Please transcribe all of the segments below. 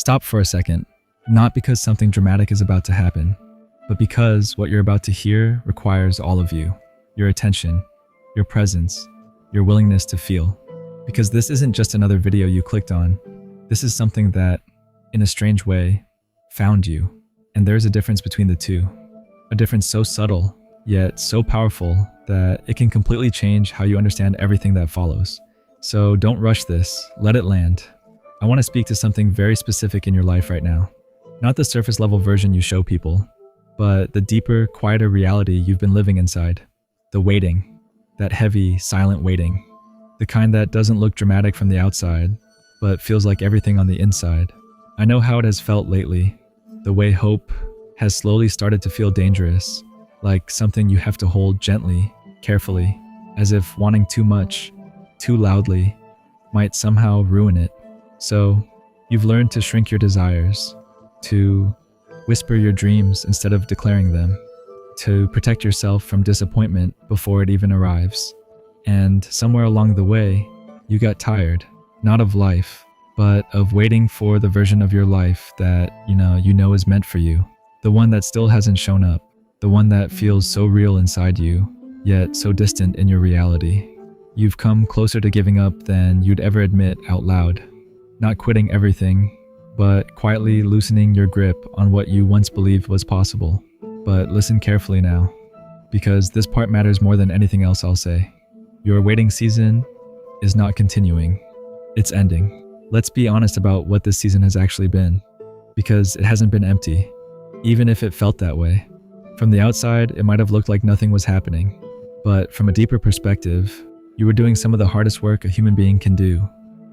Stop for a second, not because something dramatic is about to happen, but because what you're about to hear requires all of you, your attention, your presence, your willingness to feel. Because this isn't just another video you clicked on. This is something that, in a strange way, found you. And there's a difference between the two. A difference so subtle, yet so powerful that it can completely change how you understand everything that follows. So don't rush this, let it land. I want to speak to something very specific in your life right now. Not the surface level version you show people, but the deeper, quieter reality you've been living inside. The waiting, that heavy, silent waiting. The kind that doesn't look dramatic from the outside, but feels like everything on the inside. I know how it has felt lately. The way hope has slowly started to feel dangerous, like something you have to hold gently, carefully, as if wanting too much, too loudly, might somehow ruin it. So, you've learned to shrink your desires, to whisper your dreams instead of declaring them, to protect yourself from disappointment before it even arrives. And somewhere along the way, you got tired, not of life, but of waiting for the version of your life that you know is meant for you. The one that still hasn't shown up. The one that feels so real inside you, yet so distant in your reality. You've come closer to giving up than you'd ever admit out loud. Not quitting everything, but quietly loosening your grip on what you once believed was possible. But listen carefully now, because this part matters more than anything else I'll say. Your waiting season is not continuing. It's ending. Let's be honest about what this season has actually been, because it hasn't been empty, even if it felt that way. From the outside, it might have looked like nothing was happening, but from a deeper perspective, you were doing some of the hardest work a human being can do.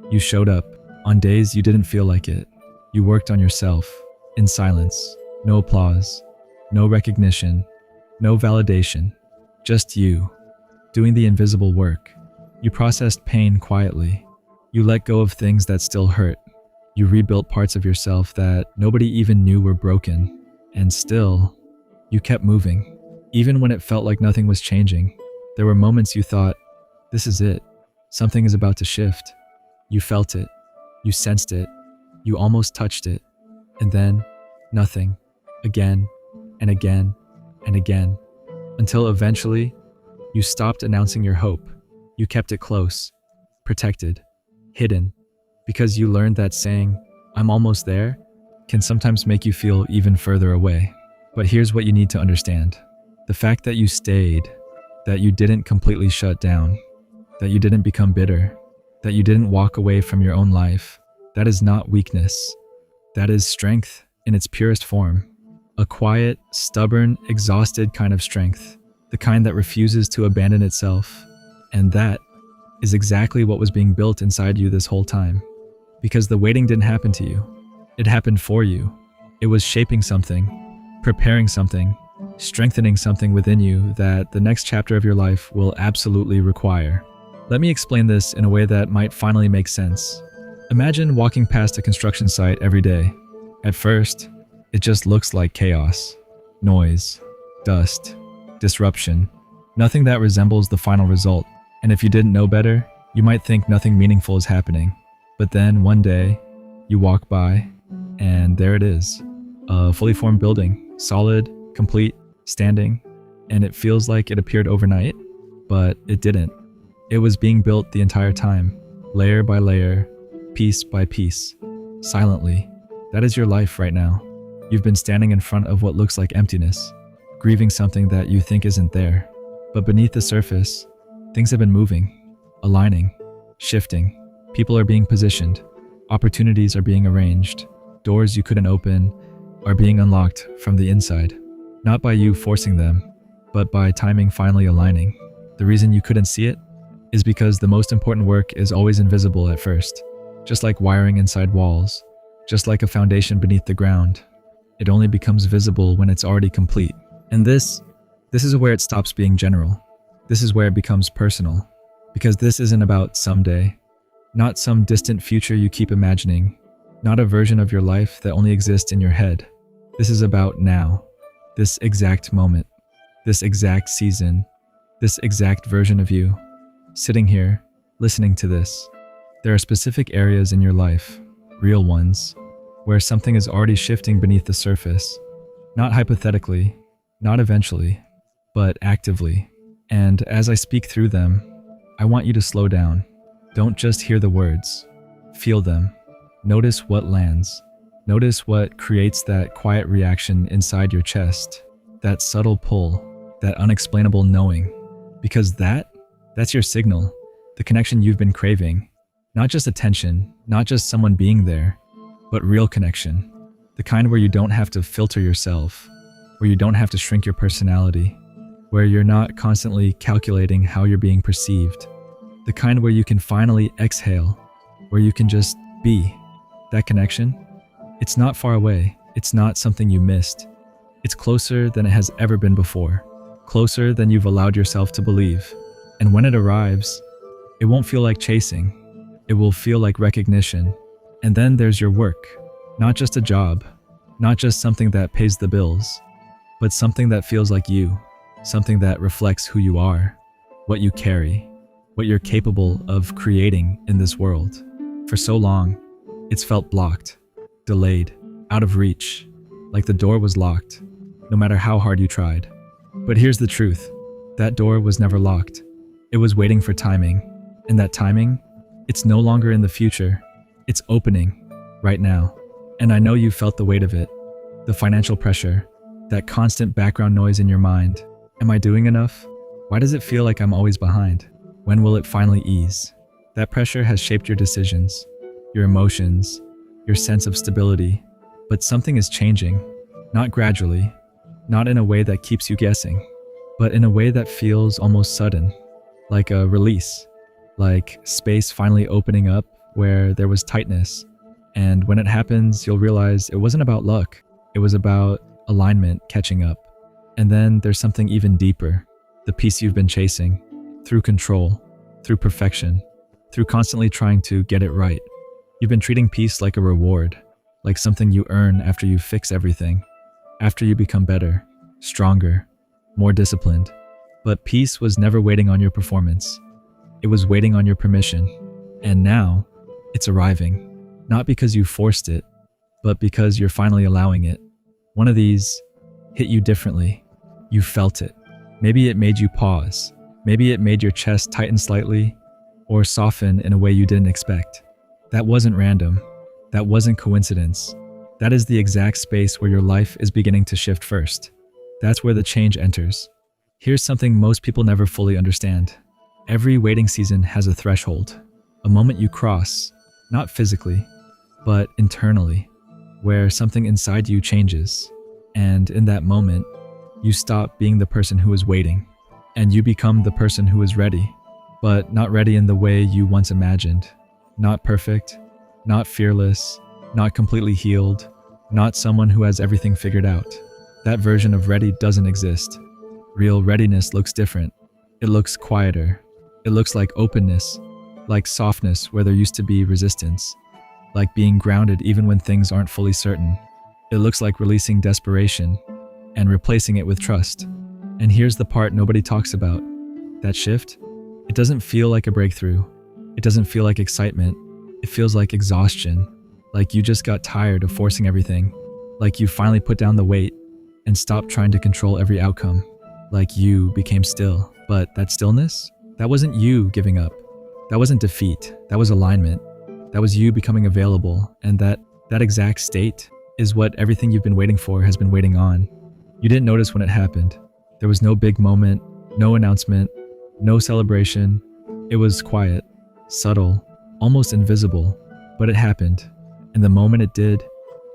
You showed up on days you didn't feel like it. You worked on yourself, in silence, no applause, no recognition, no validation, just you, doing the invisible work. You processed pain quietly. You let go of things that still hurt. You rebuilt parts of yourself that nobody even knew were broken. And still, you kept moving. Even when it felt like nothing was changing, there were moments you thought, this is it. Something is about to shift. You felt it. You sensed it. You almost touched it. And then, nothing. Again, and again, and again. Until eventually, you stopped announcing your hope. You kept it close, protected, hidden, because you learned that saying, I'm almost there, can sometimes make you feel even further away. But here's what you need to understand. The fact that you stayed, that you didn't completely shut down, that you didn't become bitter, that you didn't walk away from your own life, that is not weakness. That is strength in its purest form. A quiet, stubborn, exhausted kind of strength. The kind that refuses to abandon itself. And that is exactly what was being built inside you this whole time. Because the waiting didn't happen to you. It happened for you. It was shaping something, preparing something, strengthening something within you that the next chapter of your life will absolutely require. Let me explain this in a way that might finally make sense. Imagine walking past a construction site every day. At first, it just looks like chaos, noise, dust, disruption, nothing that resembles the final result. And if you didn't know better, you might think nothing meaningful is happening. But then one day, you walk by, and there it is. A fully formed building, solid, complete, standing, and it feels like it appeared overnight, but it didn't. It was being built the entire time, layer by layer, piece by piece, silently. That is your life right now. You've been standing in front of what looks like emptiness, grieving something that you think isn't there. But beneath the surface, things have been moving, aligning, shifting. People are being positioned. Opportunities are being arranged. Doors you couldn't open are being unlocked from the inside. Not by you forcing them, but by timing finally aligning. The reason you couldn't see it is because the most important work is always invisible at first. Just like wiring inside walls, just like a foundation beneath the ground. It only becomes visible when it's already complete. And this is where it stops being general. This is where it becomes personal. Because this isn't about someday. Not some distant future you keep imagining. Not a version of your life that only exists in your head. This is about now. This exact moment. This exact season. This exact version of you. Sitting here, listening to this. There are specific areas in your life, real ones, where something is already shifting beneath the surface. Not hypothetically, not eventually, but actively. And as I speak through them, I want you to slow down. Don't just hear the words. Feel them. Notice what lands. Notice what creates that quiet reaction inside your chest, that subtle pull, that unexplainable knowing. Because that's your signal, the connection you've been craving. Not just attention, not just someone being there, but real connection. The kind where you don't have to filter yourself, where you don't have to shrink your personality, where you're not constantly calculating how you're being perceived. The kind where you can finally exhale, where you can just be. That connection, it's not far away. It's not something you missed. It's closer than it has ever been before, closer than you've allowed yourself to believe. And when it arrives, it won't feel like chasing. It will feel like recognition. And then there's your work, not just a job, not just something that pays the bills, but something that feels like you, something that reflects who you are, what you carry, what you're capable of creating in this world. For so long, it's felt blocked, delayed, out of reach, like the door was locked, no matter how hard you tried. But here's the truth. That door was never locked. It was waiting for timing. And that timing, it's no longer in the future. It's opening right now. And I know you felt the weight of it, the financial pressure, that constant background noise in your mind. Am I doing enough? Why does it feel like I'm always behind? When will it finally ease? That pressure has shaped your decisions, your emotions, your sense of stability. But something is changing, not gradually, not in a way that keeps you guessing, but in a way that feels almost sudden, like a release, like space finally opening up where there was tightness. And when it happens, you'll realize it wasn't about luck. It was about alignment catching up. And then there's something even deeper, the peace you've been chasing, through control, through perfection, through constantly trying to get it right. You've been treating peace like a reward, like something you earn after you fix everything, after you become better, stronger, more disciplined. But peace was never waiting on your performance. It was waiting on your permission. And now, it's arriving, not because you forced it, but because you're finally allowing it. One of these hit you differently. You felt it. Maybe it made you pause. Maybe it made your chest tighten slightly, or soften in a way you didn't expect. That wasn't random. That wasn't coincidence. That is the exact space where your life is beginning to shift first. That's where the change enters. Here's something most people never fully understand. Every waiting season has a threshold, a moment you cross, not physically, but internally, where something inside you changes. And in that moment, you stop being the person who is waiting, and you become the person who is ready, but not ready in the way you once imagined. Not perfect, not fearless, not completely healed, not someone who has everything figured out. That version of ready doesn't exist. Real readiness looks different. It looks quieter. It looks like openness, like softness where there used to be resistance, like being grounded even when things aren't fully certain. It looks like releasing desperation and replacing it with trust. And here's the part nobody talks about. That shift, it doesn't feel like a breakthrough. It doesn't feel like excitement. It feels like exhaustion, like you just got tired of forcing everything, like you finally put down the weight and stopped trying to control every outcome, like you became still. But that stillness, that wasn't you giving up. That wasn't defeat. That was alignment. That was you becoming available. And that exact state is what everything you've been waiting for has been waiting on. You didn't notice when it happened. There was no big moment, no announcement, no celebration. It was quiet, subtle, almost invisible, but it happened. And the moment it did,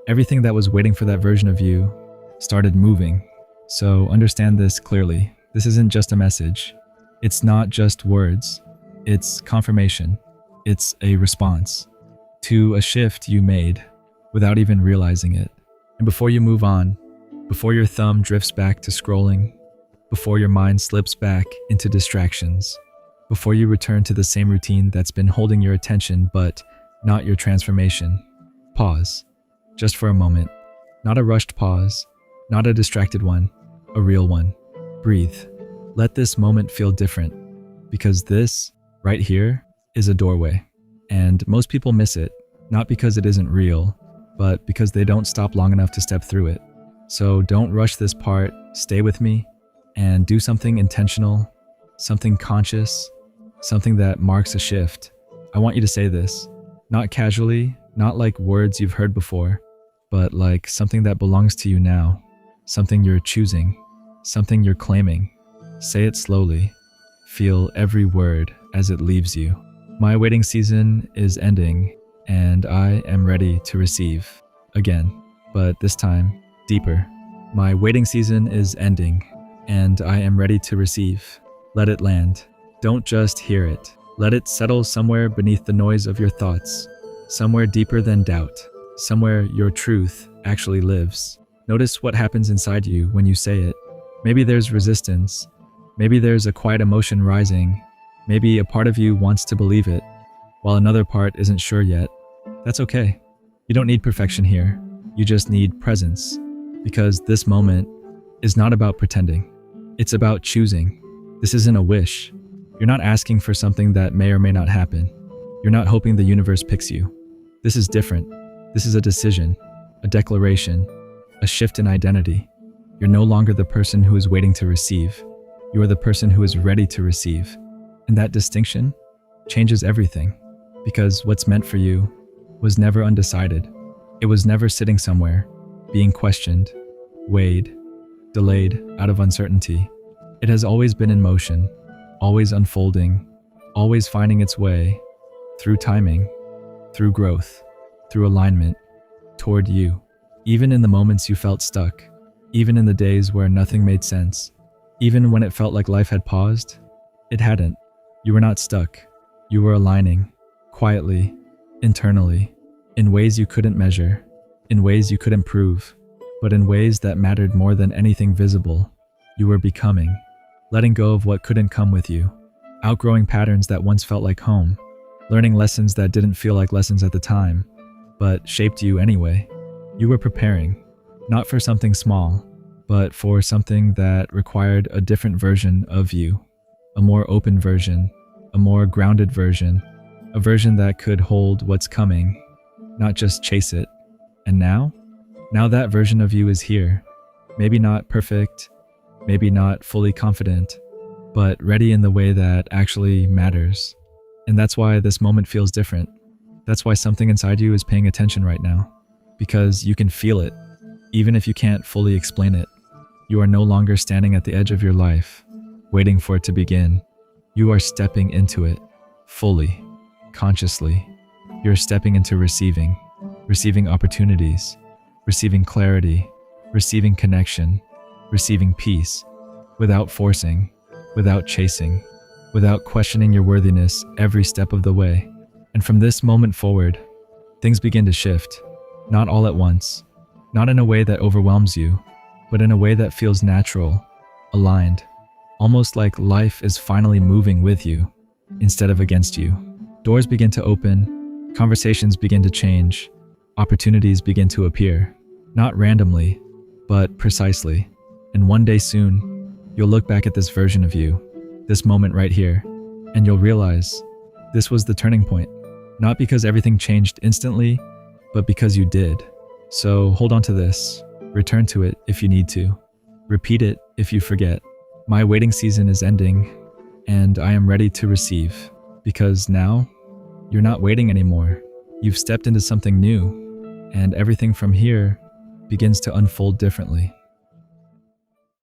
everything that was waiting for that version of you started moving. So understand this clearly. This isn't just a message. It's not just words. It's confirmation. It's a response to a shift you made without even realizing it. And before you move on, before your thumb drifts back to scrolling, before your mind slips back into distractions, before you return to the same routine that's been holding your attention but not your transformation, pause, just for a moment. Not a rushed pause, not a distracted one, a real one. Breathe. Let this moment feel different, because this, right here, is a doorway. And most people miss it, not because it isn't real, but because they don't stop long enough to step through it. So don't rush this part, stay with me, and do something intentional, something conscious, something that marks a shift. I want you to say this, not casually, not like words you've heard before, but like something that belongs to you now, something you're choosing, something you're claiming. Say it slowly. Feel every word as it leaves you. My waiting season is ending, and I am ready to receive. Again, but this time, deeper. My waiting season is ending, and I am ready to receive. Let it land. Don't just hear it. Let it settle somewhere beneath the noise of your thoughts, somewhere deeper than doubt, somewhere your truth actually lives. Notice what happens inside you when you say it. Maybe there's resistance. Maybe there's a quiet emotion rising. Maybe a part of you wants to believe it, while another part isn't sure yet. That's okay. You don't need perfection here. You just need presence. Because this moment is not about pretending. It's about choosing. This isn't a wish. You're not asking for something that may or may not happen. You're not hoping the universe picks you. This is different. This is a decision, a declaration, a shift in identity. You're no longer the person who is waiting to receive. You are the person who is ready to receive. And that distinction changes everything, because what's meant for you was never undecided. It was never sitting somewhere, being questioned, weighed, delayed out of uncertainty. It has always been in motion, always unfolding, always finding its way through timing, through growth, through alignment, toward you. Even in the moments you felt stuck, even in the days where nothing made sense, even when it felt like life had paused, it hadn't. You were not stuck. You were aligning, quietly, internally, in ways you couldn't measure, in ways you couldn't prove, but in ways that mattered more than anything visible. You were becoming, letting go of what couldn't come with you, outgrowing patterns that once felt like home, learning lessons that didn't feel like lessons at the time, but shaped you anyway. You were preparing, not for something small, but for something that required a different version of you. A more open version, a more grounded version, a version that could hold what's coming, not just chase it. And now that version of you is here. Maybe not perfect, maybe not fully confident, but ready in the way that actually matters. And that's why this moment feels different. That's why something inside you is paying attention right now, because you can feel it, even if you can't fully explain it. You are no longer standing at the edge of your life, waiting for it to begin. You are stepping into it, fully, consciously. You're stepping into receiving opportunities, receiving clarity, receiving connection, receiving peace, without forcing, without chasing, without questioning your worthiness every step of the way. And from this moment forward, things begin to shift, not all at once, not in a way that overwhelms you, but in a way that feels natural, aligned, almost like life is finally moving with you instead of against you. Doors begin to open, conversations begin to change, opportunities begin to appear, not randomly, but precisely. And one day soon, you'll look back at this version of you, this moment right here, and you'll realize this was the turning point, not because everything changed instantly, but because you did. So hold on to this, return to it if you need to, repeat it if you forget. My waiting season is ending, and I am ready to receive, because now you're not waiting anymore. You've stepped into something new, and everything from here begins to unfold differently.